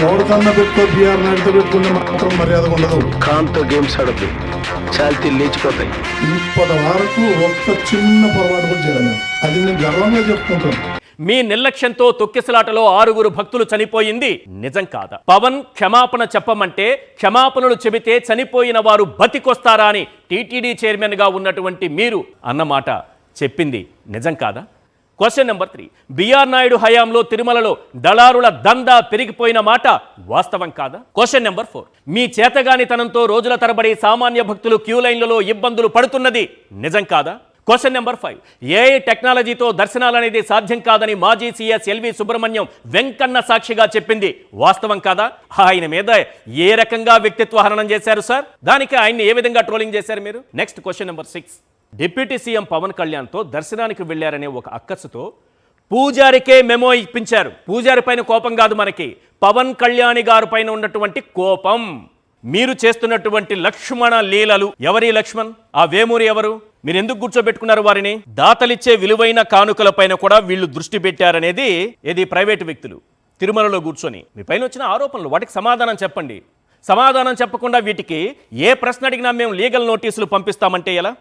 ఎవరికన్నా పెట్టుకో బిఆర్ నాయుడుతో పెట్టుకుంటే మాత్రం మర్యాద ఉండదు. కాంతో గేమ్స్ ఆడద్దు, చాలితే లేచిపోతాయి. ఇప్పటి వరకు ఒక్క చిన్న పొరపాటు కూడా చేయలేదు. అది నేను గర్వంగా చెప్పుకుంటాను. మీ నిర్లక్ష్యంతో తొక్కిసలాటలో 6 భక్తులు చనిపోయింది నిజం కాదా? పవన్ క్షమాపణ చెప్పమంటే క్షమాపణలు చెబితే చనిపోయిన వారు బతికొస్తారా అని టీటీడీ చైర్మన్ గా ఉన్నటువంటి మీరు అన్నమాట చెప్పింది నిజం కాదా? క్వశ్చన్ నెంబర్ 3, బిఆర్ నాయుడు హయాంలో తిరుమలలో దళారుల దందా పెరిగిపోయిన మాట వాస్తవం కాదా? క్వశ్చన్ నెంబర్ 4, మీ చేతగానితనంతో రోజుల తరబడి సామాన్య భక్తులు క్యూ లైన్లలో ఇబ్బందులు పడుతున్నది నిజం కాదా? క్వశ్చన్ నెంబర్ 5, ఏఐ టెక్నాలజీతో దర్శనాలనేది సాధ్యం కాదని మాజీ సీఎస్ ఎల్వి సుబ్రహ్మణ్యం వెంకన్న సాక్షిగా చెప్పింది వాస్తవం కాదా? ఆయన మీద ఏ రకంగా వ్యక్తిత్వ హననం చేశారు సార్? దానికి ఆయన్ని ఏ విధంగా ట్రోలింగ్ చేశారు మీరు? Next question number 6, deputy CM Pawan కళ్యాణ్తో దర్శనానికి వెళ్లారనే ఒక అక్కసుతో పూజారికే మెమో ఇప్పించారు. పూజారి పైన కోపం కాదు మనకి, పవన్ కళ్యాణ్ గారి పైన ఉన్నటువంటి కోపం. మీరు చేస్తున్నటువంటి లక్ష్మణ లీలలు. ఎవరి లక్ష్మణ్? ఆ వేమూరి ఎవరు? మీరు ఎందుకు కూర్చోబెట్టుకున్నారు వారిని? దాతలిచ్చే విలువైన కానుకల పైన కూడా వీళ్ళు దృష్టి పెట్టారనేది ఏది ప్రైవేటు వ్యక్తులు తిరుమలలో కూర్చొని మీ పైన వచ్చిన ఆరోపణలు. వాటికి సమాధానం చెప్పండి. సమాధానం చెప్పకుండా వీటికి ఏ ప్రశ్న అడిగినా మేము లీగల్ నోటీసులు పంపిస్తామంటే ఎలా?